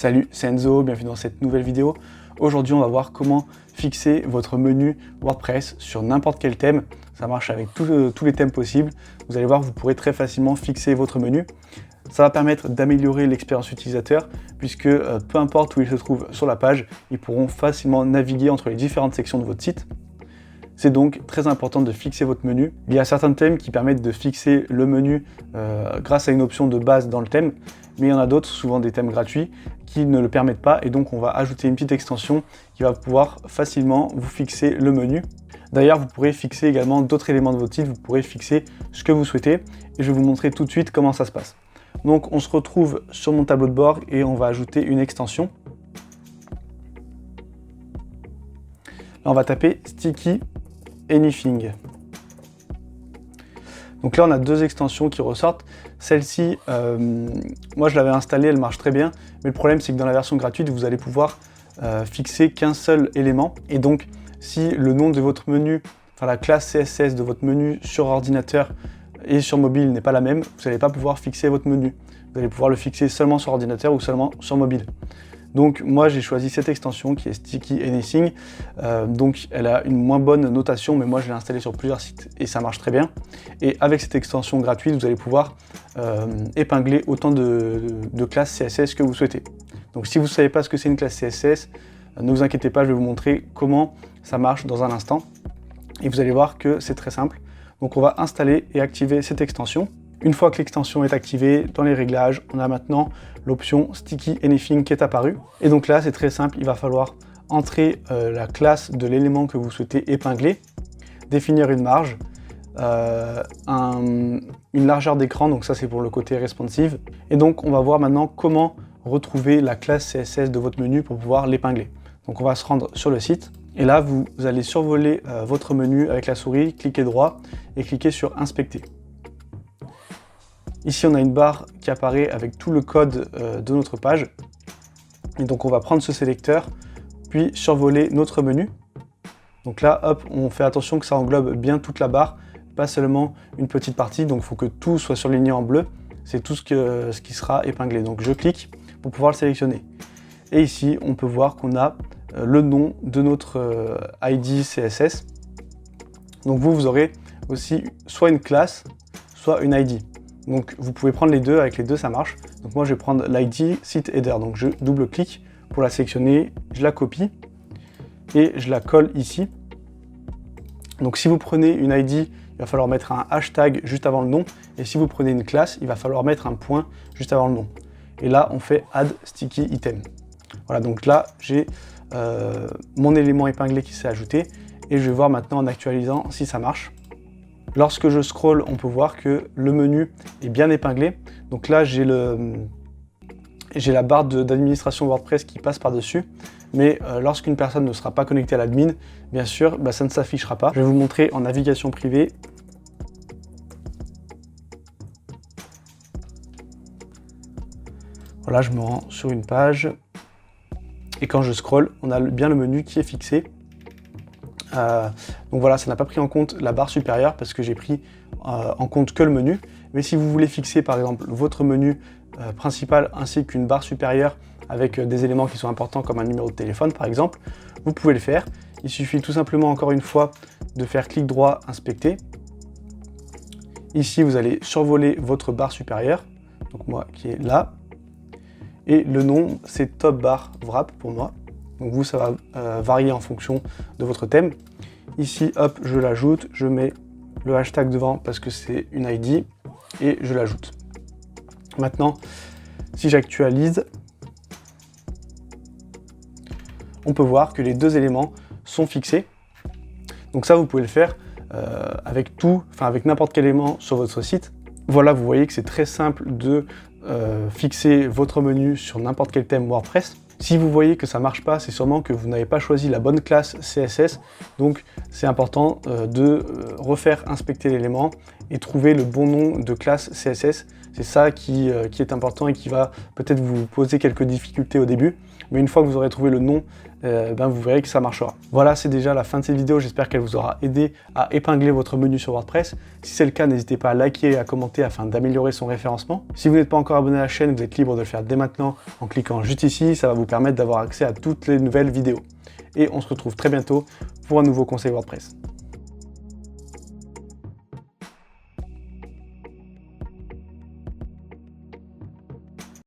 Salut, c'est Enzo, bienvenue dans cette nouvelle vidéo. Aujourd'hui, on va voir comment fixer votre menu WordPress sur n'importe quel thème. Ça marche avec tous les thèmes possibles. Vous allez voir, vous pourrez très facilement fixer votre menu. Ça va permettre d'améliorer l'expérience utilisateur puisque peu importe où ils se trouvent sur la page, ils pourront facilement naviguer entre les différentes sections de votre site. C'est donc très important de fixer votre menu. Il y a certains thèmes qui permettent de fixer le menu grâce à une option de base dans le thème, mais il y en a d'autres, souvent des thèmes gratuits, qui ne le permettent pas, et donc on va ajouter une petite extension qui va pouvoir facilement vous fixer le menu. D'ailleurs, vous pourrez fixer également d'autres éléments de votre site, vous pourrez fixer ce que vous souhaitez, et je vais vous montrer tout de suite comment ça se passe. Donc on se retrouve sur mon tableau de bord et on va ajouter une extension. Là, on va taper Sticky Anything. Donc là, on a deux extensions qui ressortent. Celle-ci, moi je l'avais installée, elle marche très bien, mais le problème c'est que dans la version gratuite, vous allez pouvoir fixer qu'un seul élément. Et donc, si le nom de votre menu, enfin la classe CSS de votre menu sur ordinateur et sur mobile n'est pas la même, vous n'allez pas pouvoir fixer votre menu. Vous allez pouvoir le fixer seulement sur ordinateur ou seulement sur mobile. Donc moi j'ai choisi cette extension qui est Sticky Anything, donc elle a une moins bonne notation, mais moi je l'ai installée sur plusieurs sites et ça marche très bien. Et avec cette extension gratuite, vous allez pouvoir épingler autant de classes CSS que vous souhaitez. Donc si vous ne savez pas ce que c'est une classe CSS, ne vous inquiétez pas, je vais vous montrer comment ça marche dans un instant. Et vous allez voir que c'est très simple. Donc on va installer et activer cette extension. Une fois que l'extension est activée, dans les réglages, on a maintenant l'option Sticky Anything qui est apparue. Et donc là, c'est très simple, il va falloir entrer la classe de l'élément que vous souhaitez épingler, définir une marge, une largeur d'écran, donc ça c'est pour le côté responsive. Et donc on va voir maintenant comment retrouver la classe CSS de votre menu pour pouvoir l'épingler. Donc on va se rendre sur le site. Et là, vous allez survoler votre menu avec la souris, cliquez droit et cliquez sur Inspecter. Ici, on a une barre qui apparaît avec tout le code de notre page. Et donc, on va prendre ce sélecteur, puis survoler notre menu. Donc là, hop, on fait attention que ça englobe bien toute la barre, pas seulement une petite partie. Donc, il faut que tout soit surligné en bleu. C'est tout ce qui sera épinglé. Donc, je clique pour pouvoir le sélectionner. Et ici, on peut voir qu'on a le nom de notre ID CSS. Donc, vous aurez aussi soit une classe, soit une ID. Donc vous pouvez prendre les deux, avec les deux ça marche. Donc moi je vais prendre l'ID site header, donc je double-clique pour la sélectionner, je la copie et je la colle ici. Donc si vous prenez une ID, il va falloir mettre un hashtag juste avant le nom, et si vous prenez une classe, il va falloir mettre un point juste avant le nom. Et là on fait Add Sticky Item. Voilà, donc là j'ai mon élément épinglé qui s'est ajouté, et je vais voir maintenant en actualisant si ça marche. Lorsque je scroll, on peut voir que le menu est bien épinglé. Donc là, j'ai la barre d'administration WordPress qui passe par-dessus. Mais lorsqu'une personne ne sera pas connectée à l'admin, bien sûr, ça ne s'affichera pas. Je vais vous montrer en navigation privée. Voilà, je me rends sur une page. Et quand je scroll, on a bien le menu qui est fixé. Donc voilà, ça n'a pas pris en compte la barre supérieure parce que j'ai pris en compte que le menu. Mais si vous voulez fixer par exemple votre menu principal ainsi qu'une barre supérieure avec des éléments qui sont importants comme un numéro de téléphone par exemple, vous pouvez le faire. Il suffit tout simplement encore une fois de faire clic droit, inspecter. Ici vous allez survoler votre barre supérieure, donc moi qui est là. Et le nom c'est top bar wrap pour moi. Donc vous, ça va varier en fonction de votre thème. Ici, hop, je l'ajoute, je mets le hashtag devant parce que c'est une ID et je l'ajoute. Maintenant, si j'actualise, on peut voir que les deux éléments sont fixés. Donc ça, vous pouvez le faire avec n'importe quel élément sur votre site. Voilà, vous voyez que c'est très simple de fixer votre menu sur n'importe quel thème WordPress. Si vous voyez que ça ne marche pas, c'est sûrement que vous n'avez pas choisi la bonne classe CSS. Donc c'est important de refaire inspecter l'élément et trouver le bon nom de classe CSS. C'est ça qui est important et qui va peut-être vous poser quelques difficultés au début. Mais une fois que vous aurez trouvé le nom, vous verrez que ça marchera. Voilà, c'est déjà la fin de cette vidéo. J'espère qu'elle vous aura aidé à épingler votre menu sur WordPress. Si c'est le cas, n'hésitez pas à liker et à commenter afin d'améliorer son référencement. Si vous n'êtes pas encore abonné à la chaîne, vous êtes libre de le faire dès maintenant en cliquant juste ici. Ça va vous permettre d'avoir accès à toutes les nouvelles vidéos. Et on se retrouve très bientôt pour un nouveau conseil WordPress.